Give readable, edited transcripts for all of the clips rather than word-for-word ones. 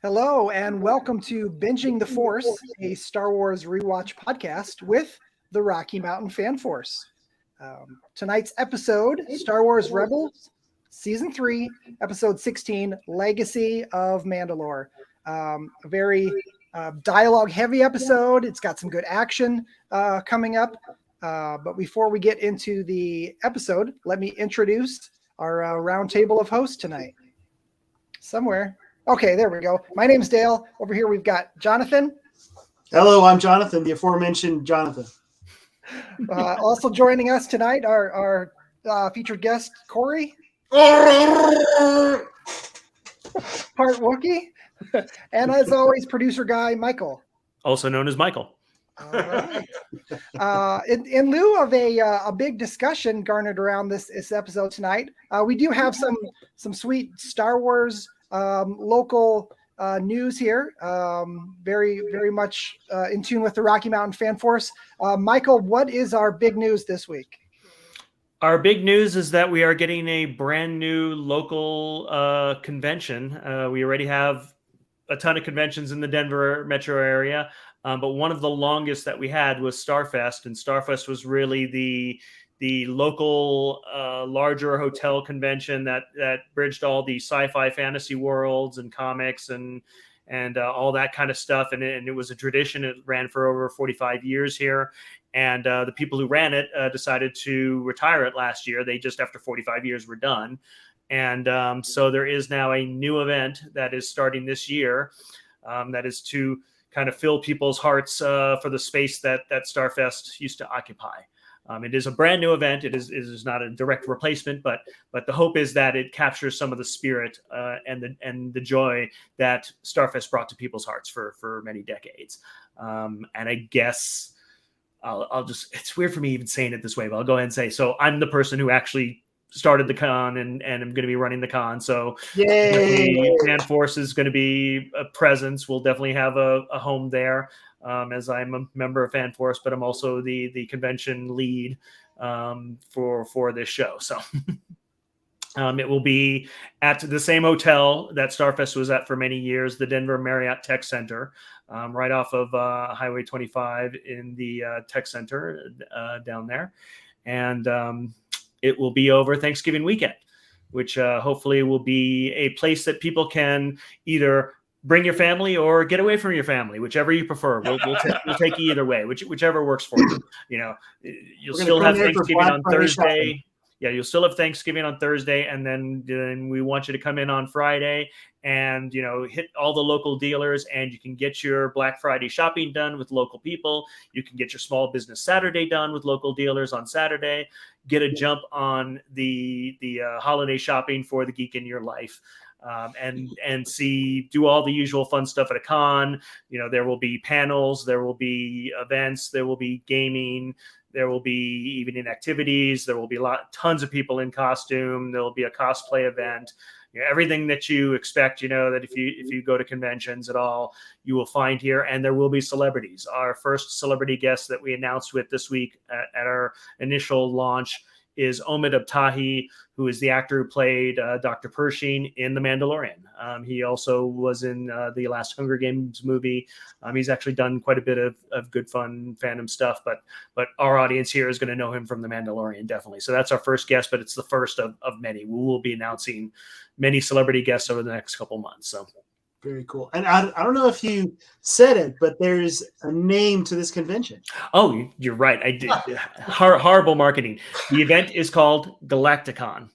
Hello, and welcome to Binging the Force, a Star Wars rewatch podcast with the Rocky Mountain Fan Force. Tonight's episode, Star Wars Rebels, Season 3, Episode 16, Legacy of Mandalore. A very dialogue-heavy episode. It's got some good action coming up. But before we get into the episode, let me introduce our round table of hosts tonight. Somewhere. Okay, there we go. My name's Dale. Over here we've got Jonathan. Hello, I'm Jonathan, the aforementioned Jonathan. Also joining us tonight, our featured guest, Corey. Part Wookiee. And as always, producer guy, Michael. Also known as Michael. All right. In lieu of a big discussion garnered around this episode tonight, we do have some sweet Star Wars local news here. Very, very much in tune with the Rocky Mountain Fan Force. Michael, what is our big news this week? Our big news is that we are getting a brand new local convention. We already have a ton of conventions in the Denver metro area, but one of the longest that we had was Starfest, and Starfest was really the local larger hotel convention that bridged all the sci-fi fantasy worlds and comics and all that kind of stuff. And it was a tradition. It ran for over 45 years here. And the people who ran it decided to retire it last year. They just, after 45 years, were done. And so there is now a new event that is starting this year that is to kind of fill people's hearts for the space that Starfest used to occupy. It is a brand new event. It is not a direct replacement, but the hope is that it captures some of the spirit and the joy that Starfest brought to people's hearts for many decades. And I guess I'll just, it's weird for me even saying it this way, but I'll go ahead and say, so I'm the person who actually started the con and I'm going to be running the con. So the Fan Force is going to be a presence. We'll definitely have a home there. As I'm a member of Fan Force, but I'm also the convention lead for this show. So it will be at the same hotel that Starfest was at for many years, the Denver Marriott Tech Center, right off of Highway 25 in the Tech Center down there. And it will be over Thanksgiving weekend, which hopefully will be a place that people can either bring your family or get away from your family, whichever you prefer. We'll take you either way, whichever works for you. You know, you'll still have Thanksgiving on Thursday. Shopping. Yeah, you'll still have Thanksgiving on Thursday, and then we want you to come in on Friday and, you know, hit all the local dealers, and you can get your Black Friday shopping done with local people. You can get your Small Business Saturday done with local dealers on Saturday. Get a jump on the holiday shopping for the geek in your life. And do all the usual fun stuff at a con. You know, there will be panels, there will be events, there will be gaming, there will be evening activities, there will be tons of people in costume, there will be a cosplay event. You know, everything that you expect, you know, that if you go to conventions at all, you will find here. And there will be celebrities. Our first celebrity guest that we announced with this week at our initial launch is Omid Abtahi, who is the actor who played Dr. Pershing in The Mandalorian. He also was in the last Hunger Games movie. He's actually done quite a bit of good fun fandom stuff, but our audience here is going to know him from The Mandalorian, definitely. So that's our first guest, but it's the first of many. We will be announcing many celebrity guests over the next couple months. So. Very cool. And I don't know if you said it, but there's a name to this convention. Oh, you're right. I did. Horrible marketing. The event is called Galacticon,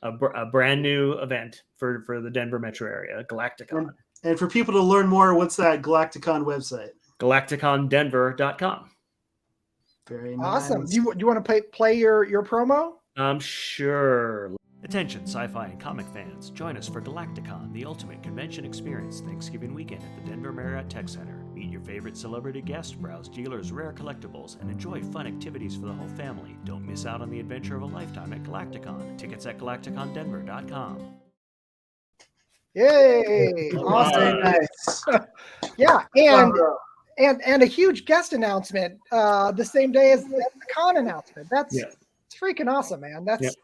a brand new event for the Denver metro area, Galacticon. And for people to learn more, what's that Galacticon website? GalacticonDenver.com. Very nice. Awesome. Do you want to play your promo? Sure. Attention, sci-fi and comic fans. Join us for Galacticon, the ultimate convention experience Thanksgiving weekend at the Denver Marriott Tech Center. Meet your favorite celebrity guests, browse dealers' rare collectibles, and enjoy fun activities for the whole family. Don't miss out on the adventure of a lifetime at Galacticon. Tickets at GalacticonDenver.com. Yay! Awesome. Nice. Yeah, and a huge guest announcement the same day as the con announcement. That's freaking awesome, man. That's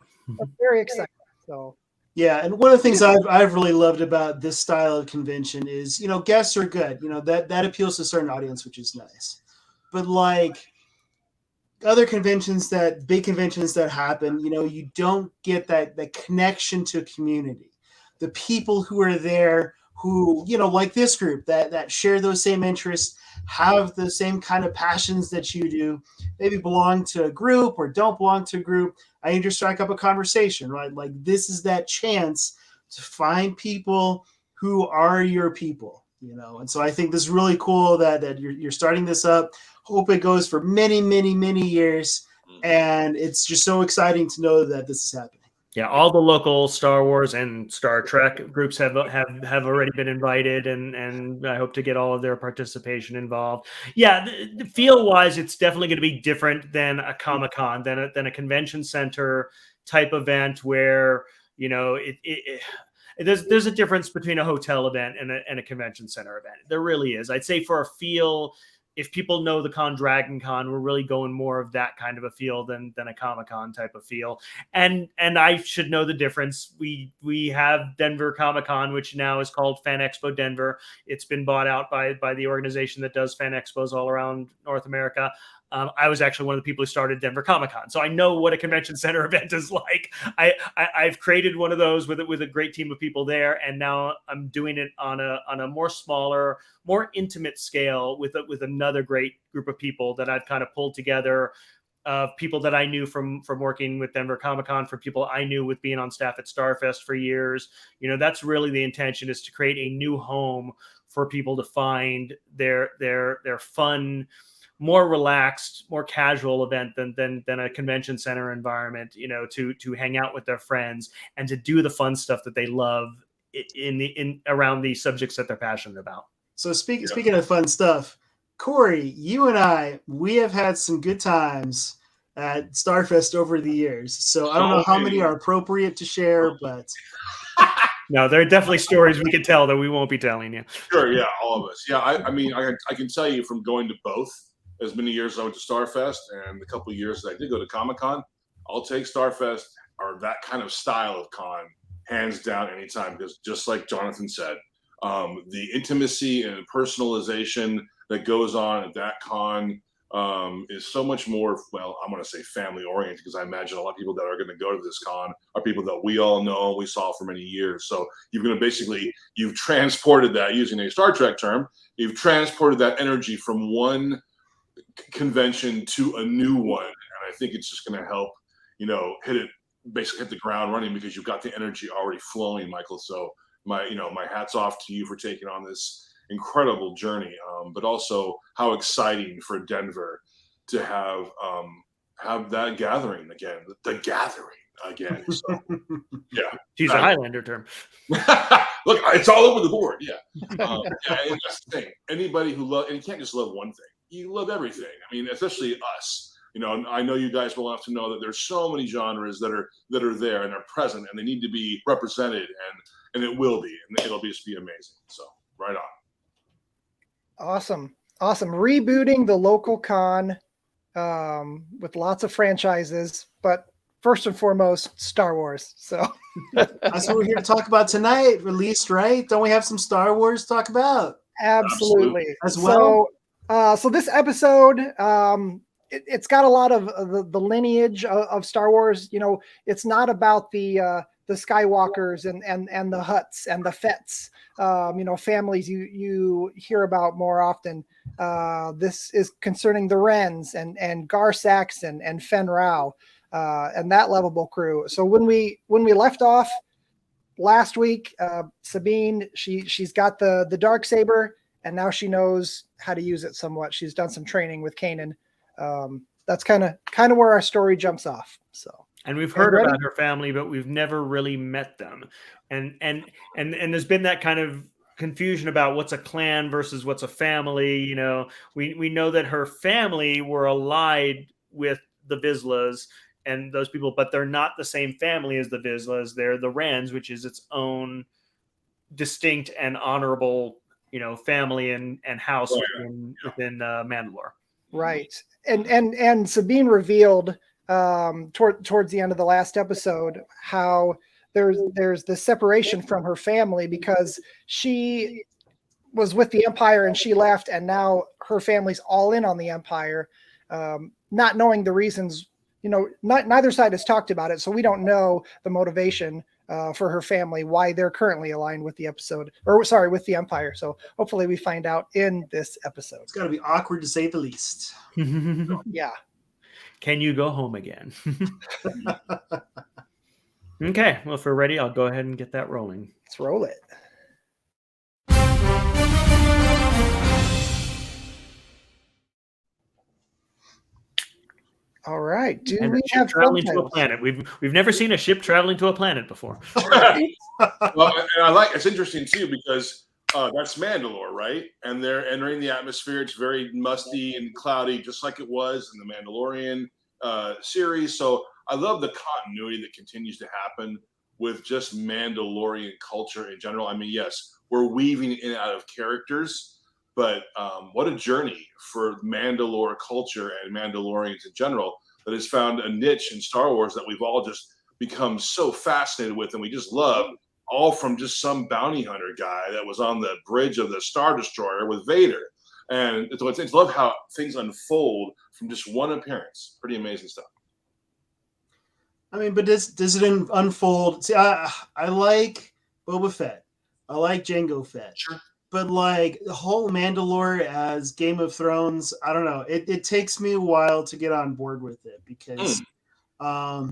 very exciting. So Yeah, and one of the things I've really loved about this style of convention is, guests are good. That appeals to a certain audience, which is nice. But like other big conventions that happen, you don't get that connection to a community. The people who are there who, like this group that share those same interests, have the same kind of passions that you do, maybe belong to a group or don't belong to a group. I need to strike up a conversation, right? Like this is that chance to find people who are your people, And so I think this is really cool that you're starting this up. Hope it goes for many, many, many years. And it's just so exciting to know that this is happening. Yeah, all the local Star Wars and Star Trek groups have already been invited, and I hope to get all of their participation involved. Yeah, the feel-wise, it's definitely going to be different than a Comic-Con, than a convention center type event where there's a difference between a hotel event and a convention center event. There really is. I'd say for a feel, if people know the con Dragon Con, we're really going more of that kind of a feel than a Comic-Con type of feel. And I should know the difference. We have Denver Comic-Con, which now is called Fan Expo Denver. It's been bought out by the organization that does fan expos all around North America. I was actually one of the people who started Denver Comic-Con, so I know what a convention center event is like. I've created one of those with a great team of people there, and now I'm doing it on a more smaller, more intimate scale with another great group of people that I've kind of pulled together. People that I knew from working with Denver Comic-Con, for people I knew with being on staff at Starfest for years. That's really the intention, is to create a new home for people to find their fun, more relaxed, more casual event than a convention center environment, to hang out with their friends and to do the fun stuff that they love in around the subjects that they're passionate about. So speaking of fun stuff, Corey, you and we have had some good times at Starfest over the years. So I don't know how many are appropriate to share, but no, there are definitely stories we can tell that we won't be telling you. Sure, yeah, all of us. Yeah, I can tell you from going to both, as many years as I went to Starfest and the couple of years that I did go to Comic-Con, I'll take Starfest or that kind of style of con hands down anytime, because just like Jonathan said, the intimacy and personalization that goes on at that con is so much more, well, I'm going to say family oriented, because I imagine a lot of people that are going to go to this con are people that we all know and we saw for many years. So you've transported that, using a Star Trek term, you've transported that energy from one convention to a new one, and I think it's just going to help hit the ground running, because you've got the energy already flowing, Michael. So my hats off to you for taking on this incredible journey, but also how exciting for Denver to have that gathering again, the gathering again. So, yeah, she's a Highlander term. Look, it's all over the board. Yeah, and that's the thing. Anybody who and you can't just love one thing. You love everything. I mean, especially us. I know you guys will have to know that there's so many genres that are there and are present, and they need to be represented, and it will be, and it'll just be amazing. So, right on. Awesome. Rebooting the local con with lots of franchises, but first and foremost, Star Wars. So that's what we're here to talk about tonight. Released, right? Don't we have some Star Wars to talk about? Absolutely. As well. So this episode, it's got a lot of the lineage of Star Wars. It's not about the Skywalkers and the Hutts and the Fets, families you hear about more often. This is concerning the Wrens and Gar Saxon and Fen Rao, and that lovable crew. So when we left off last week, Sabine, she's got the Darksaber, and now she knows how to use it somewhat. She's done some training with Kanan. That's kind of where our story jumps off. So, and we've heard about her family, but we've never really met them. And there's been that kind of confusion about what's a clan versus what's a family. We know that her family were allied with the Vizslas and those people, but they're not the same family as the Vizslas. They're the Wrens, which is its own distinct and honorable family and house within Mandalore. Right. And Sabine revealed towards the end of the last episode how there's this separation from her family because she was with the Empire and she left, and now her family's all in on the Empire, not knowing the reasons. Neither side has talked about it, so we don't know the motivation for her family, why they're currently aligned with the with the Empire. So hopefully we find out in this episode. It's got to be awkward to say the least. Yeah. Can you go home again? Okay, well, if we're ready, I'll go ahead and get that rolling. Let's roll it. All right. Do we have traveling to a planet? We've never seen a ship traveling to a planet before. Well, and it's interesting too because that's Mandalore, right? And they're entering the atmosphere. It's very musty and cloudy, just like it was in the Mandalorian series. So I love the continuity that continues to happen with just Mandalorian culture in general. I mean, yes, we're weaving in and out of characters. But what a journey for Mandalore culture and Mandalorians in general that has found a niche in Star Wars that we've all just become so fascinated with, and we just love, all from just some bounty hunter guy that was on the bridge of the Star Destroyer with Vader. And it's love how things unfold from just one appearance. Pretty amazing stuff. I mean, but does it unfold? See, I like Boba Fett. I like Jango Fett. Sure. But like the whole Mandalore as Game of Thrones, I don't know. It takes me a while to get on board with it because, I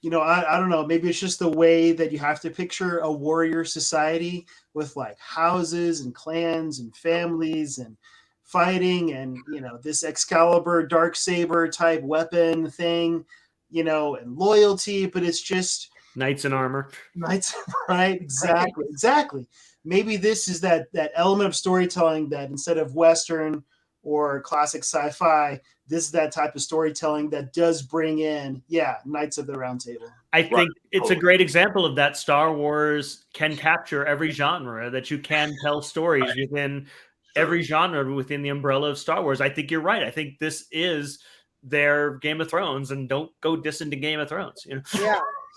don't know. Maybe it's just the way that you have to picture a warrior society with like houses and clans and families and fighting and, this Excalibur Darksaber type weapon thing, and loyalty. But it's just knights in armor. Knights, right? Exactly. Maybe this is that element of storytelling that instead of Western or classic sci-fi, this is that type of storytelling that does bring in, Knights of the Round Table. I think it's a great example of that. Star Wars can capture every genre, that you can tell stories within every genre within the umbrella of Star Wars. I think you're right. I think this is their Game of Thrones, and don't go dissing to Game of Thrones.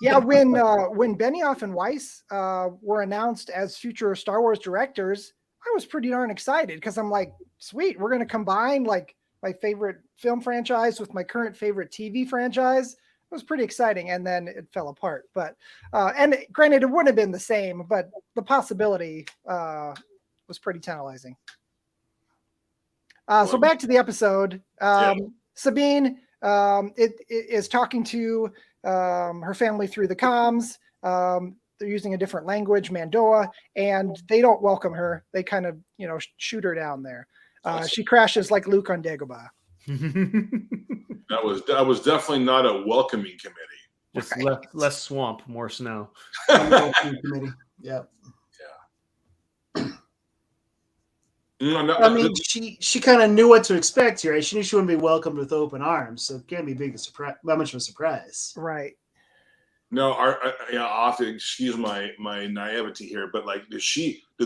Yeah, when Benioff and Weiss were announced as future Star Wars directors, I was pretty darn excited because I'm like, sweet, we're going to combine like my favorite film franchise with my current favorite TV franchise. It was pretty exciting, and then it fell apart. But and granted, it wouldn't have been the same, but the possibility was pretty tantalizing. So back to the episode. Sabine is talking to her family through the comms. They're using a different language, Mandoa, and they don't welcome her. They kind of, shoot her down there. She crashes like Luke on Dagobah. That was definitely not a welcoming committee. Just less swamp, more snow. Committee. Yeah. I mean, she kind of knew what to expect here. Right? She knew she wouldn't be welcomed with open arms, so it can't be that much of a surprise. Right. No, I'll have to excuse my naivety here, but like, did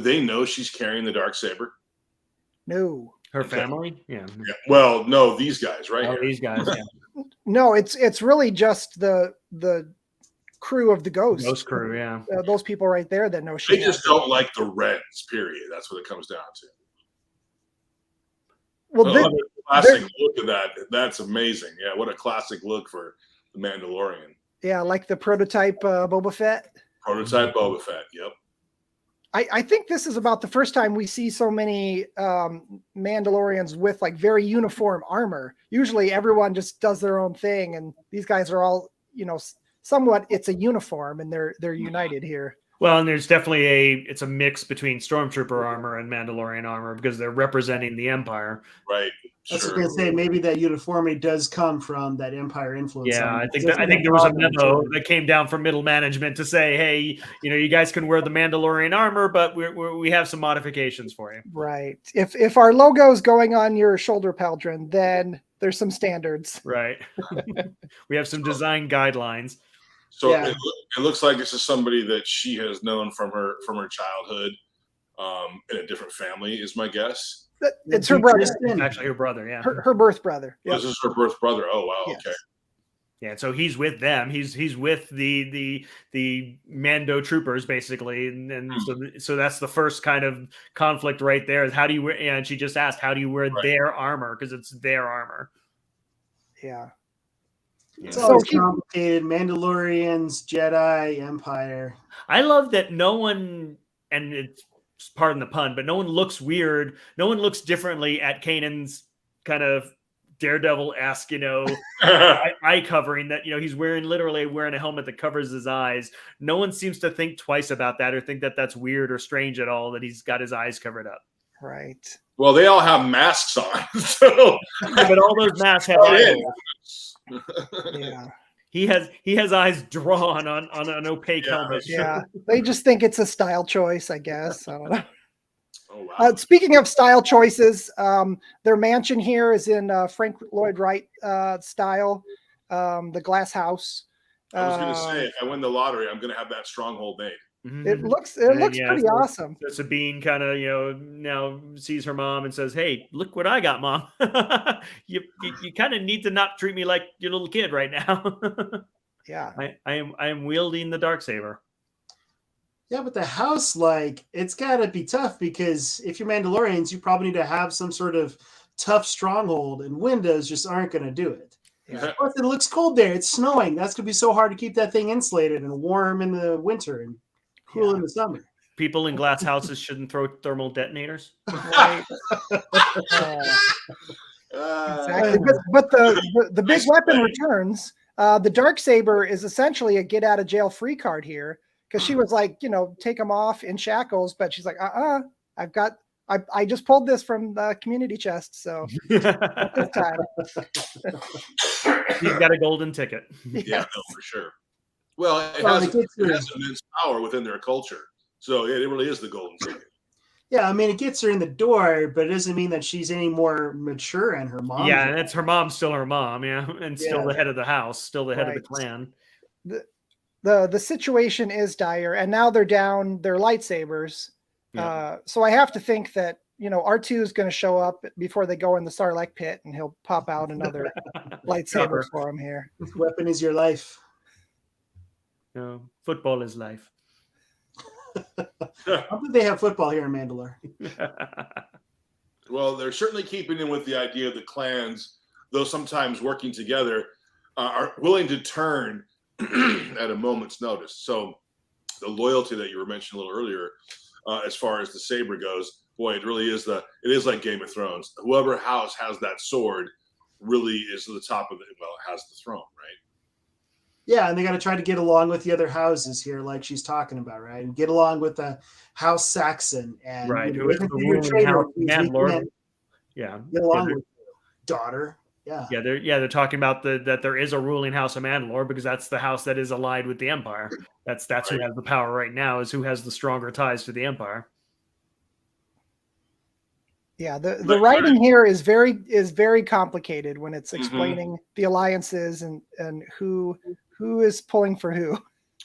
they know she's carrying the Darksaber? No. Her family? Yeah. Well, no, these guys, right? Oh, these guys, yeah. No, it's really just the crew of the Ghost. Ghost crew, yeah. Those people right there that know she. They just don't like the Wrens, period. That's what it comes down to. Well, classic look at that. That's amazing. Yeah, what a classic look for the Mandalorian. Yeah, like the prototype Boba Fett. Prototype Boba Fett, yep. I think this is about the first time we see so many Mandalorians with like very uniform armor. Usually everyone just does their own thing, and these guys are all, somewhat, it's a uniform, and they're united here. Well, and there's definitely it's a mix between Stormtrooper armor and Mandalorian armor because they're representing the Empire. Right. I was going to say maybe that uniformity does come from that Empire influence. Yeah, I think there was a memo that came down from middle management to say, hey, you guys can wear the Mandalorian armor, but we have some modifications for you. Right. If our logo is going on your shoulder pauldron, then there's some standards. Right. We have some design guidelines. So it looks like this is somebody that she has known from her childhood, in a different family, is my guess. It's her brother. Actually, her brother, yeah. Her birth brother. Yep. This is her birth brother. Oh, wow. Yes. Okay. Yeah, so he's with them. He's with the Mando troopers basically, and so that's the first kind of conflict right there. Is how do you wear? And she just asked, how do you wear their armor? Because it's their armor. Yeah. It's always complicated. Mandalorians, Jedi, Empire. I love that no one, and it's pardon the pun, but no one looks weird. No one looks differently at Kanan's kind of Daredevil-esque, eye covering that, he's literally wearing a helmet that covers his eyes. No one seems to think twice about that or think that that's weird or strange at all, that he's got his eyes covered up. Right. Well, they all have masks on. So. Yeah, but all those masks have eyes. Yeah. He has eyes drawn on an opaque helmet. Yeah. They just think it's a style choice, I guess. I don't know. Oh, wow. Speaking of style choices, their mansion here is in Frank Lloyd Wright style, the glass house. I was going to say, if I win the lottery, I'm going to have that stronghold made. It looks pretty awesome. So Sabine kind of now sees her mom and says, "Hey, look what I got, Mom. you kind of need to not treat me like your little kid right now." Yeah, I am wielding the Darksaber. Yeah, but the house, it's got to be tough, because if you're Mandalorians, you probably need to have some sort of tough stronghold, and windows just aren't going to do it. Yeah. Plus, it looks cold there. It's snowing. That's going to be so hard to keep that thing insulated and warm in the winter and cool in the summer. People in glass houses shouldn't throw thermal detonators. Right. Exactly. But the big weapon returns. The Darksaber is essentially a get out of jail free card here, because she was like, take them off in shackles, but she's like, I just pulled this from the community chest, so this time. He's got a golden ticket. Yeah, no, for sure. Well, it has immense power within their culture. So it really is the golden ticket. Yeah, I mean, it gets her in the door, but it doesn't mean that she's any more mature and her mom. Yeah, and it's her mom's still her mom, and still the head of the house, still the head of the clan. The situation is dire, and now they're down their lightsabers. Yeah. So I have to think that R2 is going to show up before they go in the Sarlacc pit, and he'll pop out another lightsaber for him here. This weapon is your life. No, football is life. How did they have football here in Mandalore? Well, they're certainly keeping in with the idea of the clans, though sometimes working together, are willing to turn at a moment's notice. So the loyalty that you were mentioning a little earlier, as far as the saber goes, boy, it is like Game of Thrones. Whoever house has that sword really is the top of has the throne, right? Yeah, and they got to try to get along with the other houses here, like she's talking about, right? And get along with the House Saxon and right, who is the ruling house Mandalore. Yeah, get along with your daughter. Yeah, they're talking about that there is a ruling house of Mandalore, because that's the house that is allied with the Empire. That's right. Who has the power right now, is who has the stronger ties to the Empire. Yeah, the writing here is very complicated when it's explaining the alliances and who is pulling for who.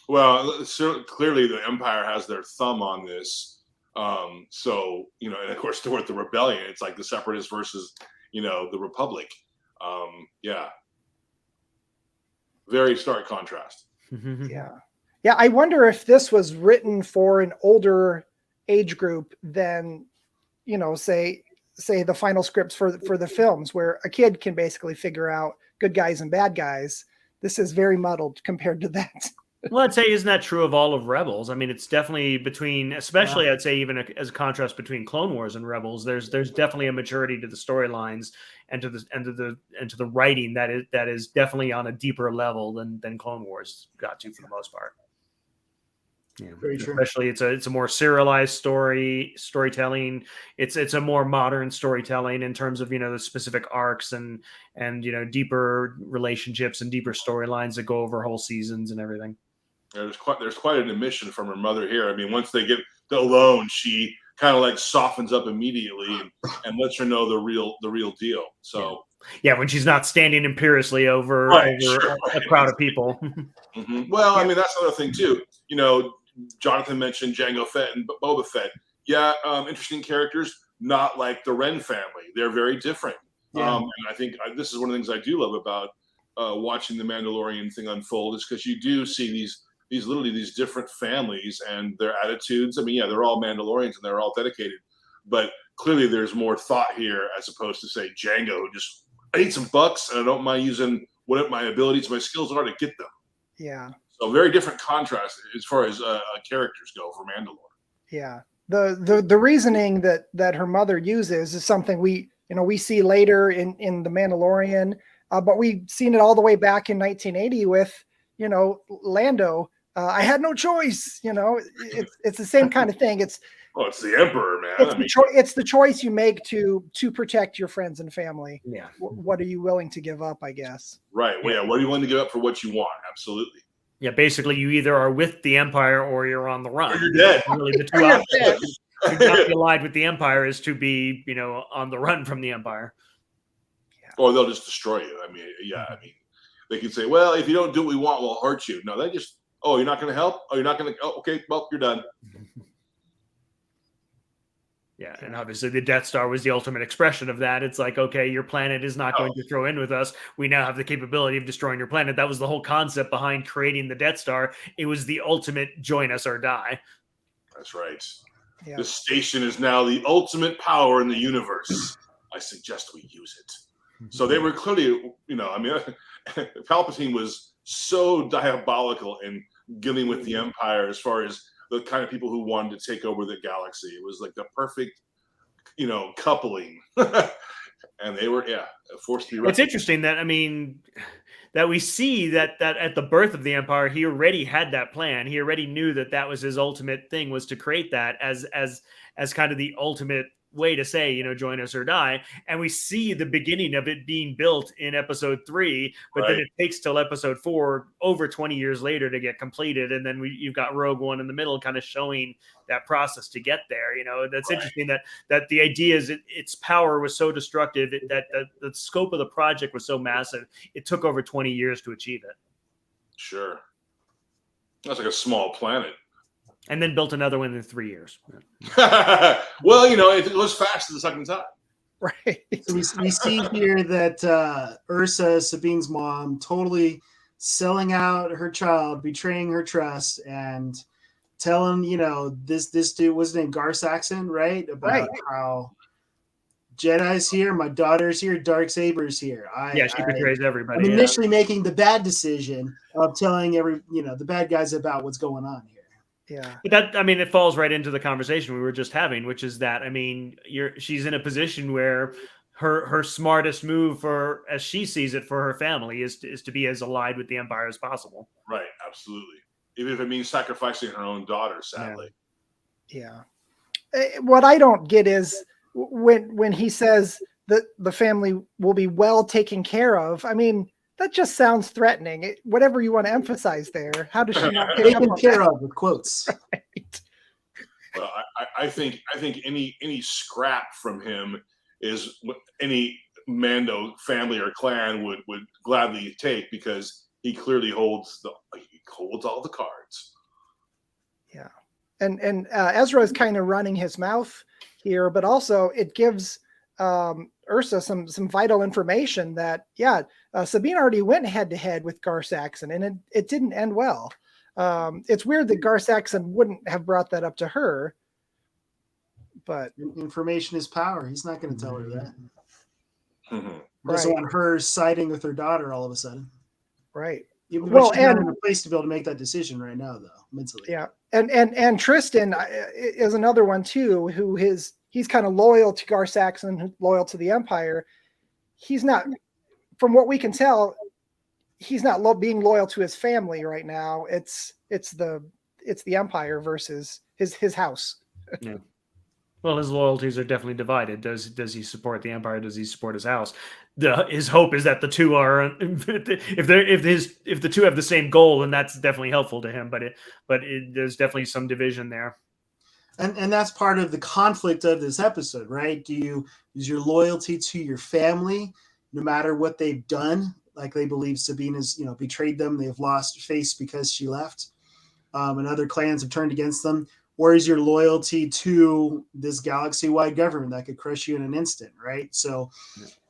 Well, so clearly the Empire has their thumb on this. So, and of course, with the rebellion, it's like the Separatists versus, the Republic. Yeah. Very stark contrast. Yeah. Yeah, I wonder if this was written for an older age group than, say the final scripts for the films, where a kid can basically figure out good guys and bad guys. This is very muddled compared to that. Well, I'd say, isn't that true of all of Rebels? I mean, it's definitely especially I'd say even as a contrast between Clone Wars and Rebels, there's definitely a maturity to the storylines and to the writing that is definitely on a deeper level than Clone Wars got to, for the most part. Yeah, very true. Especially it's a more serialized storytelling. It's a more modern storytelling in terms of the specific arcs and deeper relationships and deeper storylines that go over whole seasons and everything. Yeah, there's quite an admission from her mother here. I mean, once they get alone, she kind of softens up immediately and lets her know the real deal. So yeah, when she's not standing imperiously over a crowd of people. Mm-hmm. Well, I mean, that's another thing too. Jonathan mentioned Jango Fett and Boba Fett. Yeah, interesting characters, not like the Wren family. They're very different. Yeah. And I think this is one of the things I do love about watching the Mandalorian thing unfold is because you do see these different families and their attitudes. I mean, yeah, they're all Mandalorians and they're all dedicated, but clearly there's more thought here as opposed to say Django, who just I need some bucks and I don't mind using what my abilities, my skills are to get them. Yeah. So very different contrast as far as characters go for Mandalore. Yeah. The reasoning that her mother uses is something we see later in the Mandalorian, but we've seen it all the way back in 1980 with Lando. I had no choice. It's the same kind of thing. It's the Emperor, man. It's the choice you make to protect your friends and family. Yeah. What are you willing to give up, I guess? Right. Well, yeah. What are you willing to give up for what you want? Absolutely. Yeah, basically, you either are with the Empire or you're on the run. Or you're dead. Really, the two options. To not be allied with the Empire is to be, on the run from the Empire. Yeah. Or they'll just destroy you. I mean, yeah. I mean, they can say, "Well, if you don't do what we want, we'll hurt you." No, they just, you're not going to help. Oh, you're not going to. Oh, okay, well, you're done. Yeah, and obviously the Death Star was the ultimate expression of that. It's like, okay, your planet is not going to throw in with us. We now have the capability of destroying your planet. That was the whole concept behind creating the Death Star. It was the ultimate join us or die. That's right. Yeah. This station is now the ultimate power in the universe. I suggest we use it. So they were clearly, Palpatine was so diabolical in dealing with the Empire as far as the kind of people who wanted to take over the galaxy. It was like the perfect, coupling. And they were, forced to be. It's interesting that, that we see that at the birth of the Empire, he already had that plan. He already knew that was his ultimate thing, was to create that as kind of the ultimate way to say, join us or die. And we see the beginning of it being built in episode 3, but then it takes till episode 4, over 20 years later, to get completed. And then you've got Rogue One in the middle, kind of showing that process to get there. That's interesting that the idea is its power was so destructive, that the scope of the project was so massive. It took over 20 years to achieve it. Sure. That's like a small planet. And then built another one in 3 years. Well, it was fast the second time. Right. So we see here that Ursa, Sabine's mom, totally selling out her child, betraying her trust, and telling, this dude was named Gar Saxon, right? About how Jedi's here, my daughter's here, Darksaber's here. She betrays everybody. I'm initially making the bad decision of telling the bad guys about what's going on here. Yeah. But that, it falls right into the conversation we were just having, which is that, she's in a position where her smartest move, for as she sees it, for her family is to be as allied with the Empire as possible. Right. Absolutely. Even if it means sacrificing her own daughter, sadly. Yeah. What I don't get is when he says that the family will be well taken care of. That just sounds threatening. Whatever you want to emphasize there. How does she not pick taken care of with quotes? Right. Well, I think any scrap from him is what any Mando family or clan would gladly take, because he clearly holds all the cards. Yeah, and Ezra is kind of running his mouth here, but also it gives Ursa some vital information that Sabine already went head to head with Gar Saxon, and it didn't end well. It's weird that Gar Saxon wouldn't have brought that up to her, but information is power. He's not going to tell her that. Mm-hmm. Doesn't want her siding with her daughter all of a sudden. Right. She's not in a place to be able to make that decision right now, though, mentally. Yeah, and Tristan is another one too, who he's kind of loyal to Gar Saxon, loyal to the Empire. He's not, from what we can tell, he's not being loyal to his family right now. It's the Empire versus his house. Yeah. Well, his loyalties are definitely divided. Does he support the Empire? Does he support his house? His hope is that the two are, if the two have the same goal, then that's definitely helpful to him. But there's definitely some division there. And that's part of the conflict of this episode, right? Is your loyalty to your family, no matter what they've done, like they believe Sabine has, betrayed them, they've lost face because she left, and other clans have turned against them, or is your loyalty to this galaxy-wide government that could crush you in an instant, right? So,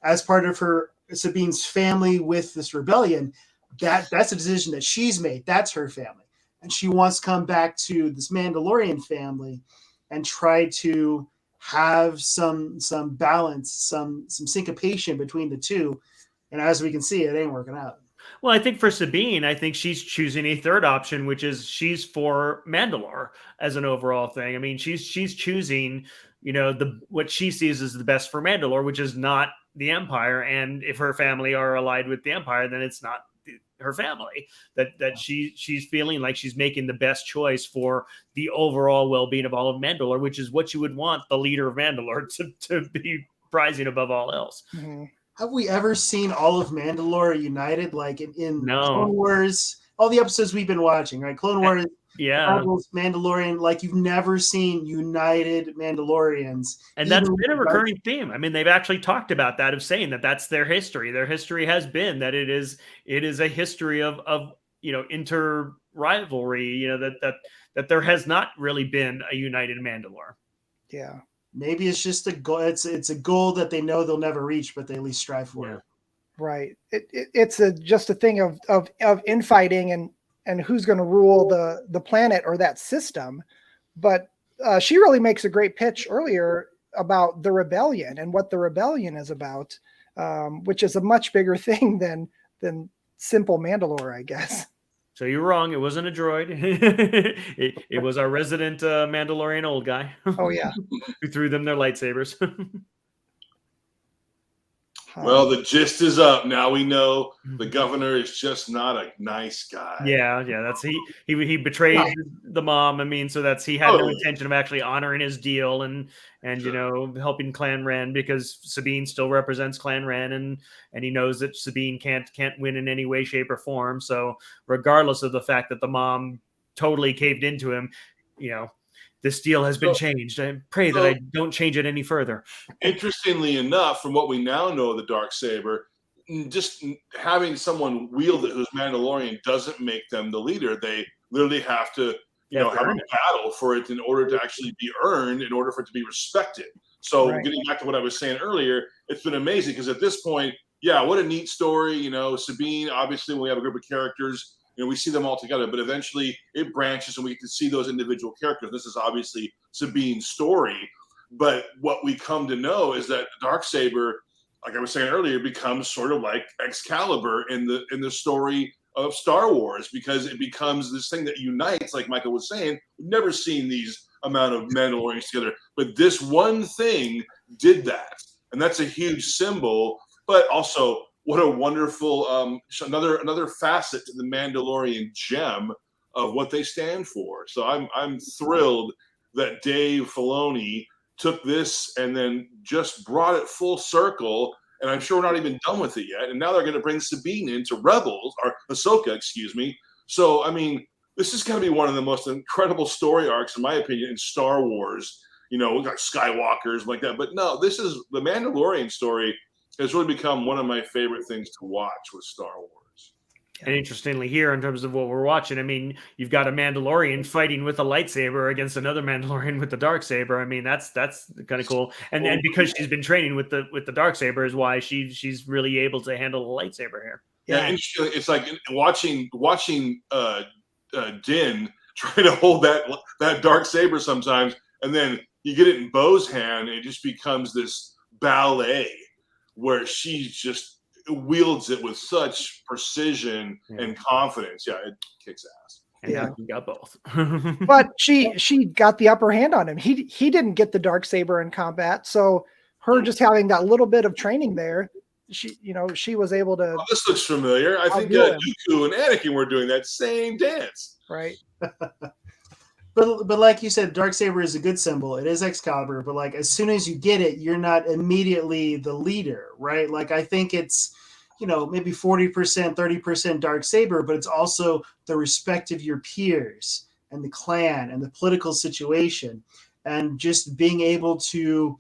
as part of her Sabine's family with this rebellion, that's a decision that she's made. That's her family. And she wants to come back to this Mandalorian family and try to have some balance, some syncopation between the two. And as we can see, it ain't working out. Well, I think for Sabine, I think she's choosing a third option, which is she's for Mandalore as an overall thing. I mean, she's choosing, what she sees as the best for Mandalore, which is not the Empire. And if her family are allied with the Empire, then it's not her family. That she's feeling like she's making the best choice for the overall well-being of all of Mandalore, which is what you would want the leader of Mandalore to be prizing above all else. Mm-hmm. Have we ever seen all of Mandalore united? Like in No. Clone Wars, all the episodes we've been watching, right? Clone Wars, yeah, Rebels, Mandalorian, like you've never seen united Mandalorians. And that's been a recurring theme. I mean, they've actually talked about that, of saying that that's their history. Their history has been that it is a history of inter rivalry, that there has not really been a united Mandalore. Yeah. Maybe it's just a goal. It's a goal that they know they'll never reach, but they at least strive for it. Right. It's just a thing of infighting and who's going to rule the planet or that system. But she really makes a great pitch earlier about the rebellion and what the rebellion is about, which is a much bigger thing than simple Mandalore, I guess. So you're wrong. It wasn't a droid. it was our resident Mandalorian old guy. Oh, yeah. Who threw them their lightsabers. Well, the gist is up. Now we know the governor is just not a nice guy. Yeah. That's he betrayed the mom. I mean, so he had no intention of actually honoring his deal and helping Clan Wren, because Sabine still represents Clan Wren, and he knows that Sabine can't win in any way, shape, or form. So regardless of the fact that the mom totally caved into him, this deal has been changed. I pray that I don't change it any further. Interestingly enough, from what we now know of the Darksaber, just having someone wield it who's Mandalorian doesn't make them the leader. They literally have to, have a battle for it in order to actually be earned, in order for it to be respected. So getting back to what I was saying earlier, it's been amazing because at this point, what a neat story. Sabine, obviously, when we have a group of characters, we see them all together, but eventually it branches and we can see those individual characters. This is obviously Sabine's story, but what we come to know is that Darksaber, like I was saying earlier, becomes sort of like Excalibur in the story of Star Wars, because it becomes this thing that unites, like Michael was saying. We've never seen these amount of Mandalorians together, but this one thing did that, and that's a huge symbol, but also what a wonderful another facet to the Mandalorian gem of what they stand for. So I'm thrilled that Dave Filoni took this and then just brought it full circle. And I'm sure we're not even done with it yet. And now they're going to bring Sabine into Rebels, or Ahsoka, excuse me. So, I mean, this is going to be one of the most incredible story arcs, in my opinion, in Star Wars. We've got Skywalkers like that. But no, this is the Mandalorian story. Has really become one of my favorite things to watch with Star Wars. And interestingly, here in terms of what we're watching, I mean, you've got a Mandalorian fighting with a lightsaber against another Mandalorian with the Darksaber. I mean, that's kind of cool. And because she's been training with the Darksaber is why she's really able to handle the lightsaber here. Yeah, it's like watching Din try to hold that Darksaber sometimes, and then you get it in Bo's hand, and it just becomes this ballet where she just wields it with such precision and confidence. Yeah, it kicks ass. And you got both. But she got the upper hand on him. He didn't get the Darksaber in combat, so her just having that little bit of training there, she was able to. Oh, this looks familiar. I think Dooku and Anakin were doing that same dance. Right. But like you said, Darksaber is a good symbol. It is Excalibur, but like as soon as you get it, you're not immediately the leader, right? Like I think it's, maybe 40%, 30% Darksaber, but it's also the respect of your peers and the clan and the political situation, and just being able to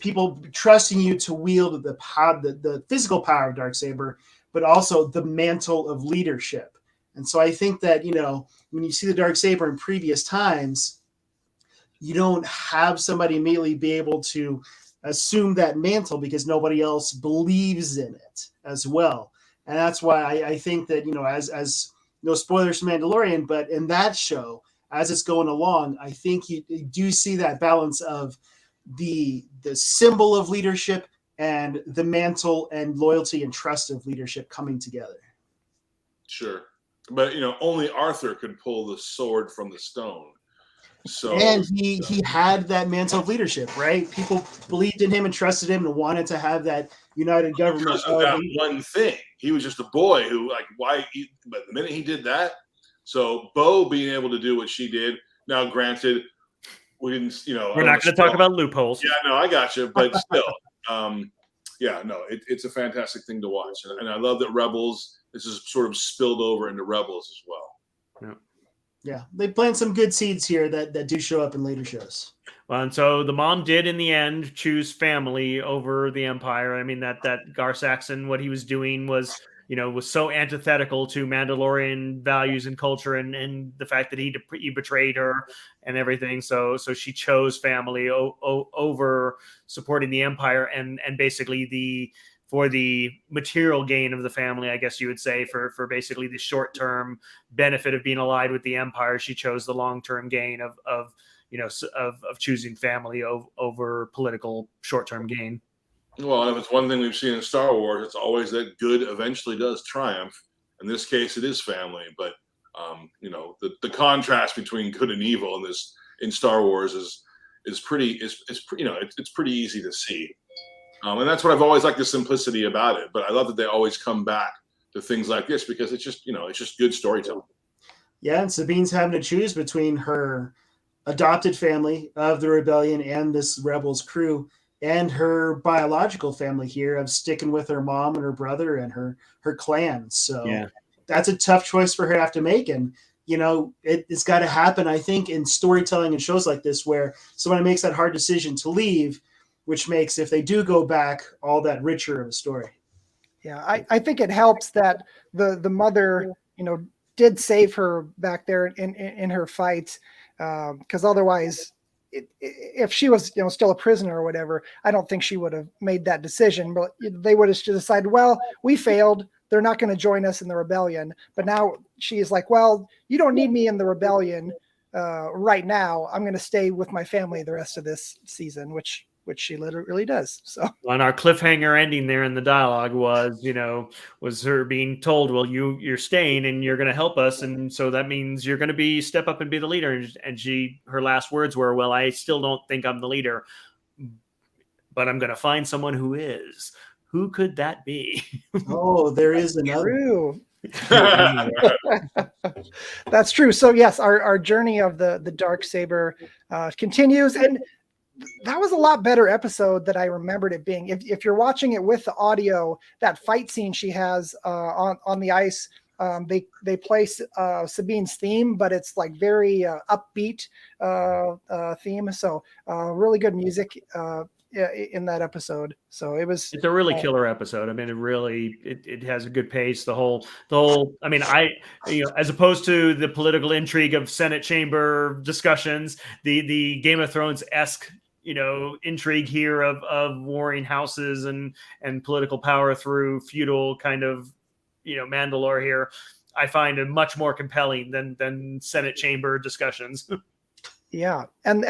people trusting you to wield the power, the physical power of Darksaber, but also the mantle of leadership. And so I think that, when you see the Darksaber in previous times, you don't have somebody immediately be able to assume that mantle because nobody else believes in it as well. And that's why I think that, as no spoilers for Mandalorian, but in that show, as it's going along, I think you do see that balance of the symbol of leadership and the mantle and loyalty and trust of leadership coming together. Sure. But, only Arthur could pull the sword from the stone. So, and he had that mantle of leadership, right? People believed in him and trusted him and wanted to have that united government. Because of that one thing. He was just a boy who, but the minute he did that, so Bo being able to do what she did, now granted, we didn't, we're not going to talk about loopholes. Yeah, no, I got you. But still, it's a fantastic thing to watch. And I love that Rebels, this is sort of spilled over into Rebels as well. Yeah. Yeah, they plant some good seeds here that do show up in later shows. Well, and so the mom did in the end choose family over the Empire. I mean, that Gar Saxon, what he was doing was so antithetical to Mandalorian values and culture, and the fact that he betrayed her and everything. So she chose family over supporting the Empire, and basically for the material gain of the family, I guess you would say, for basically the short-term benefit of being allied with the Empire, she chose the long-term gain of choosing family over political short-term gain. Well, if it's one thing we've seen in Star Wars, it's always that good eventually does triumph. In this case, it is family, but the contrast between good and evil in Star Wars is pretty easy to see. And that's what I've always liked, the simplicity about it. But I love that they always come back to things like this because it's just good storytelling. Yeah, and Sabine's having to choose between her adopted family of the rebellion and this Rebels crew and her biological family here of sticking with her mom and her brother and her clan. So that's a tough choice for her to have to make. And, it's got to happen, I think, in storytelling and shows like this where somebody makes that hard decision to leave, which makes, if they do go back, all that richer of a story. Yeah, I think it helps that the mother, did save her back there in her fight, because otherwise, if she was still a prisoner or whatever, I don't think she would have made that decision. But they would have just decided, well, we failed. They're not going to join us in the rebellion. But now she's like, well, you don't need me in the rebellion right now. I'm going to stay with my family the rest of this season, which she literally does. So, and our cliffhanger ending there in the dialogue was her being told, well, you're staying and you're going to help us, and so that means you're going to step up and be the leader. And her last words were, well, I still don't think I'm the leader, but I'm going to find someone who is. Who could that be? Oh, there is another. True. That's true. So yes, our journey of the Darksaber continues, and that was a lot better episode than I remembered it being. If you're watching it with the audio, that fight scene she has on the ice, they play Sabine's theme, but it's like very upbeat theme. So really good music in that episode. So it's a really killer episode. I mean, it has a good pace. The whole, I mean, as opposed to the political intrigue of Senate chamber discussions, the Game of Thrones-esque intrigue here of warring houses and political power through feudal kind of, Mandalore here, I find it much more compelling than Senate chamber discussions. Yeah. And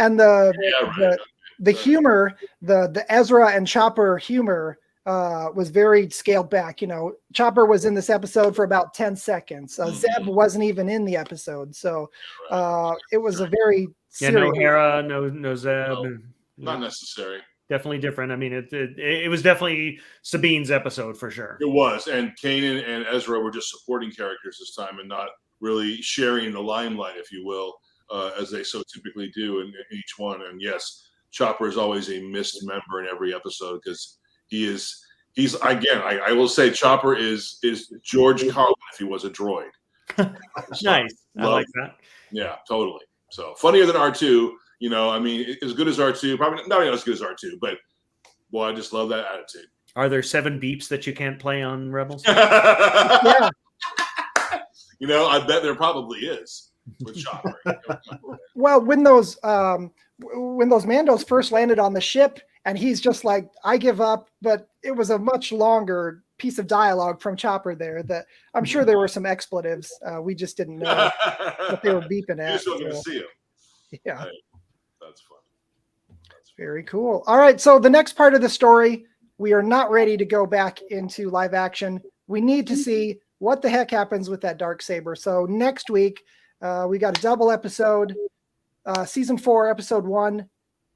the humor, the Ezra and Chopper humor was very scaled back. Chopper was in this episode for about 10 seconds. Zeb wasn't even in the episode. So it was a very serious... no Hera, no Zeb. Not necessary. Definitely different. I mean, it was definitely Sabine's episode for sure. It was, and Kanan and Ezra were just supporting characters this time, and not really sharing the limelight, if you will, as they so typically do in each one. And yes, Chopper is always a missed member in every episode because he's again. I will say Chopper is George Carlin if he was a droid. Nice, I like that. Yeah, totally. So funnier than R2. I mean, as good as R2, probably not as good as R2, but boy, I just love that attitude. Are there 7 beeps that you can't play on Rebels? Yeah. I bet there probably is with Chopper. Well, when those Mandos first landed on the ship and he's just like, I give up. But it was a much longer piece of dialogue from Chopper there that I'm sure there were some expletives. We just didn't know what they were beeping You at. just wanted to see him. Yeah. Right. That's fun. Very cool. All right. So the next part of the story, we are not ready to go back into live action. We need to see what the heck happens with that Darksaber. So next week, we got a double episode, season 4, episode 1,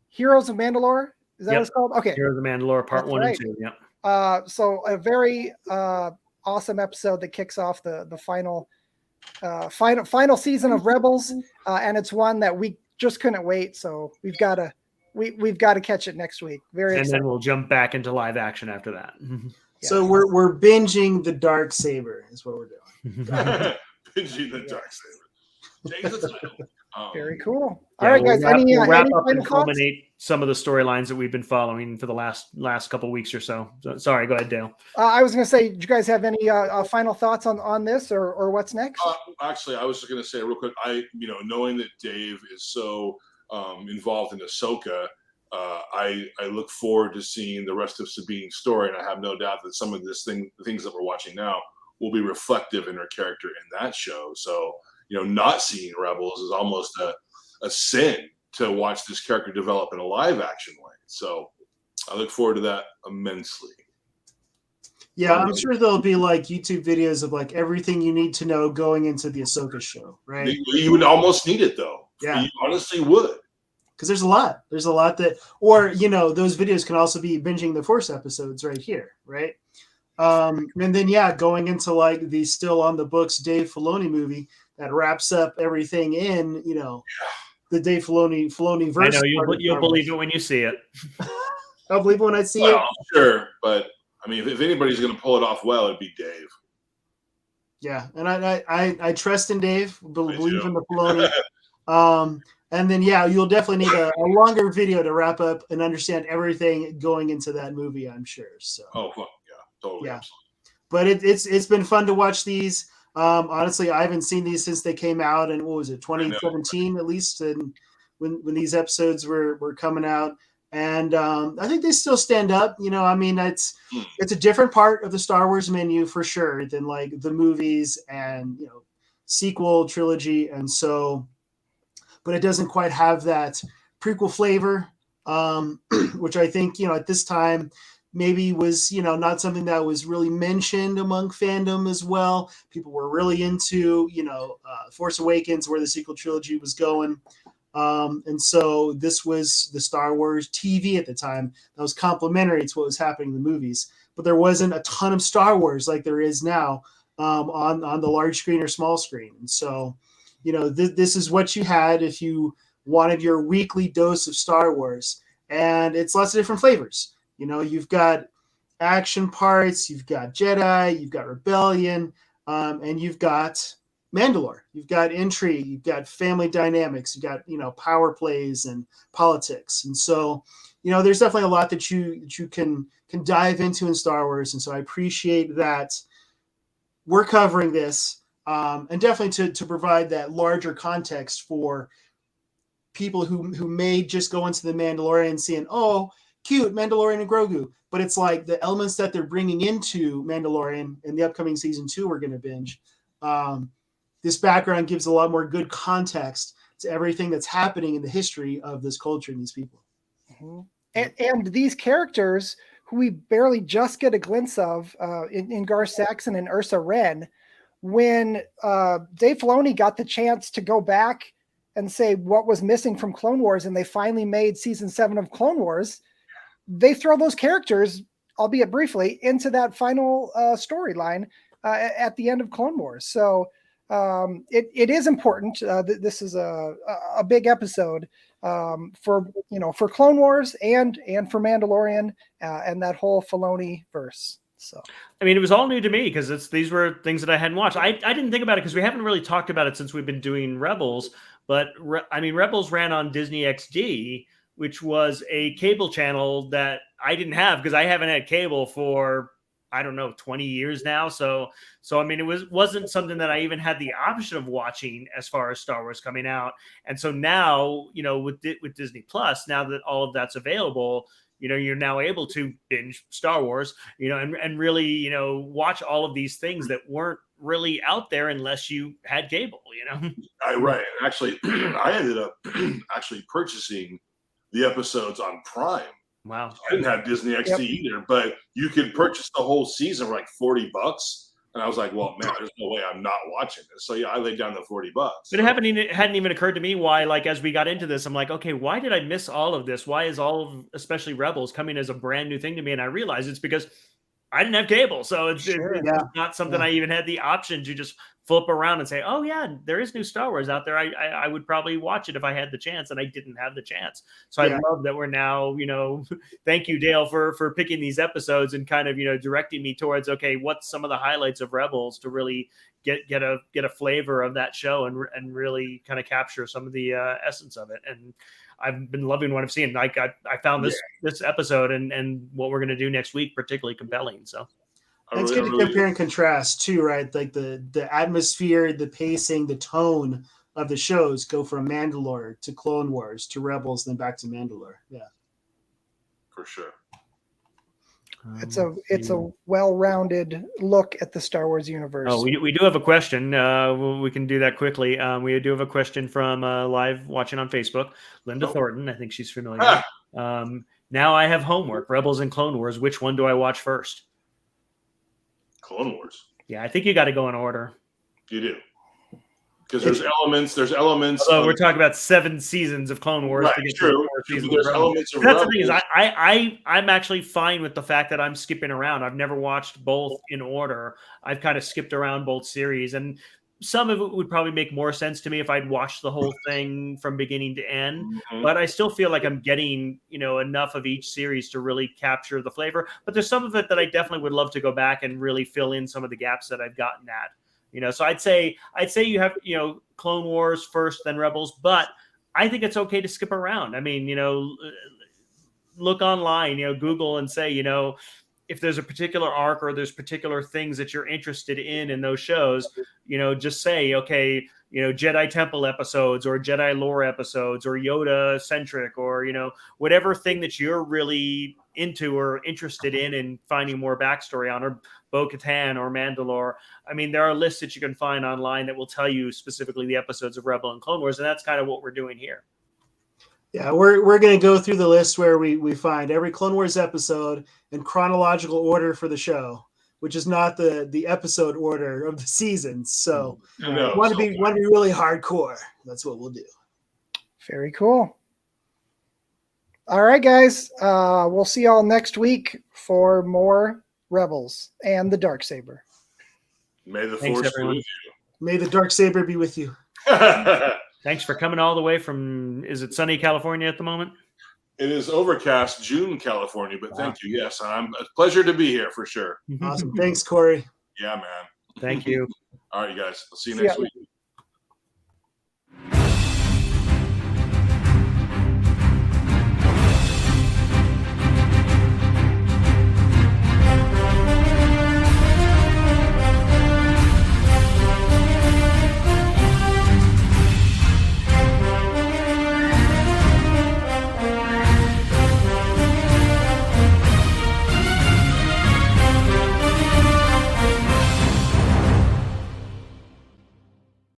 Heroes of Mandalore. Is that what it's called? Okay. Heroes of Mandalore, part That's 1 right. and 2. Yeah. So a very awesome episode that kicks off the final season of Rebels, and it's one that we just couldn't wait. So we've got to catch it next week. Very and excited. then we'll jump back into live action after that. So we're binging the Darksaber is what we're doing. Binging the Darksaber. Change the title. Very cool. Yeah, All right, guys. We'll wrap any up and final thoughts? culminate some of the storylines that we've been following for the last couple of weeks or so. Sorry, go ahead, Dale. I was going to say, do you guys have any final thoughts on this or what's next? Actually, I was just going to say real quick. Knowing that Dave is so involved in Ahsoka, I look forward to seeing the rest of Sabine's story, and I have no doubt that some of the things that we're watching now will be reflective in her character in that show. So, not seeing Rebels is almost a sin to watch this character develop in a live action way. So I look forward to that immensely. Yeah, I'm sure there'll be like YouTube videos of like everything you need to know going into the Ahsoka show, right? You would almost need it though. Yeah. You honestly would. Because there's a lot that, or, those videos can also be binging the Force episodes right here, right? And then, going into like the still on the books Dave Filoni movie that wraps up everything in, the Dave Filoni verse. I know you'll believe it when you see it. I'll believe it when I see it. Sure, but I mean, if anybody's going to pull it off well, it'd be Dave. Yeah, and I trust in Dave. Believe in the Filoni. And then, you'll definitely need a longer video to wrap up and understand everything going into that movie, I'm sure. So. Oh, well, yeah, totally. Yeah. But it's been fun to watch these. Honestly, I haven't seen these since they came out, and what was it, 2017 at least, and when these episodes were coming out. And I think they still stand up. It's a different part of the Star Wars menu for sure than like the movies and sequel trilogy, and so. But it doesn't quite have that prequel flavor, which I think, at this time maybe was, not something that was really mentioned among fandom as well. People were really into, Force Awakens, where the sequel trilogy was going. And so this was the Star Wars TV at the time that was complementary to what was happening in the movies. But there wasn't a ton of Star Wars like there is now on the large screen or small screen. And so, this is what you had if you wanted your weekly dose of Star Wars. And it's lots of different flavors. You've got action parts, you've got Jedi, you've got Rebellion, and you've got Mandalore. You've got intrigue, you've got family dynamics, you've got, power plays and politics. And so, there's definitely a lot that you can dive into in Star Wars. And so I appreciate that we're covering this. And definitely to provide that larger context for people who may just go into the Mandalorian and seeing, oh, cute, Mandalorian and Grogu. But it's like the elements that they're bringing into Mandalorian in the upcoming season 2 we're going to binge. This background gives a lot more good context to everything that's happening in the history of this culture and these people. Mm-hmm. And these characters who we barely just get a glimpse of in Garth Saxon and Ursa Wren, when Dave Filoni got the chance to go back and say what was missing from Clone Wars, and they finally made season 7 of Clone Wars, they throw those characters, albeit briefly, into that final storyline at the end of Clone Wars. So it is important. This is a big episode for Clone Wars and for Mandalorian and that whole Filoni verse. So, I mean, it was all new to me because these were things that I hadn't watched. I didn't think about it because we haven't really talked about it since we've been doing Rebels. But Rebels ran on Disney XD, which was a cable channel that I didn't have because I haven't had cable for, 20 years now. So I mean, it wasn't something that I even had the option of watching as far as Star Wars coming out. And so now, with Disney Plus, now that all of that's available, you're now able to binge Star Wars, and really, watch all of these things that weren't really out there unless you had cable, Right. Actually, I ended up actually purchasing the episodes on Prime. Wow. I didn't have Disney XD either, but you could purchase the whole season for like $40. And I was like, well, man, there's no way I'm not watching this. So yeah, I laid down the $40. But it hadn't even occurred to me why, like, as we got into this, I'm like, okay, why did I miss all of this? Why is all of, especially Rebels, coming as a brand new thing to me? And I realized it's because I didn't have cable. So it's not something I even had the option to just flip around and say, oh yeah, there is new Star Wars out there. I would probably watch it if I had the chance, and I didn't have the chance. So I love that we're now, thank you, Dale, for picking these episodes and kind of, directing me towards, okay, what's some of the highlights of Rebels to really get a flavor of that show and really kind of capture some of the essence of it. And I've been loving what I've seen. Like I found this episode and what we're going to do next week particularly compelling. So it's good to compare and contrast too, right? Like the atmosphere, the pacing, the tone of the shows go from Mandalore to Clone Wars to Rebels, then back to Mandalore. Yeah, for sure. It's a well-rounded look at the Star Wars universe. Oh, we do have a question. We can do that quickly. We do have a question from live watching on Facebook, Linda Thornton. I think she's familiar. Now I have homework: Rebels and Clone Wars. Which one do I watch first? Clone Wars. Yeah, I think you got to go in order. You do. Because there's elements. Although we're talking about 7 seasons of Clone Wars. Right, to get true. To 4 seasons there's of elements of That's Rebels. the thing is, I'm actually fine with the fact that I'm skipping around. I've never watched both in order. I've kind of skipped around both series, and some of it would probably make more sense to me if I'd watched the whole thing from beginning to end. Mm-hmm. But I still feel like I'm getting, enough of each series to really capture the flavor. But there's some of it that I definitely would love to go back and really fill in some of the gaps that I've gotten at. So I'd say you have, Clone Wars first, then Rebels, but I think it's okay to skip around. I mean, look online, Google and say, if there's a particular arc or there's particular things that you're interested in those shows, just say, okay, Jedi Temple episodes or Jedi lore episodes or Yoda centric or, whatever thing that you're really into or interested in and finding more backstory on, or Bo-Katan or Mandalore. I mean, there are lists that you can find online that will tell you specifically the episodes of Rebel and Clone Wars. And that's kind of what we're doing here. Yeah, we're going to go through the list where we find every Clone Wars episode in chronological order for the show, which is not the episode order of the seasons. So want to be really hardcore. That's what we'll do. Very cool. All right, guys. We'll see y'all next week for more Rebels and the Darksaber. May the Force be with you. May the Darksaber be with you. Thanks for coming all the way from, is it sunny California at the moment? It is overcast June, California, but thank you. Yes, a pleasure to be here for sure. Awesome. Thanks, Corey. Yeah, man. Thank you. All right, you guys. I'll see you next week.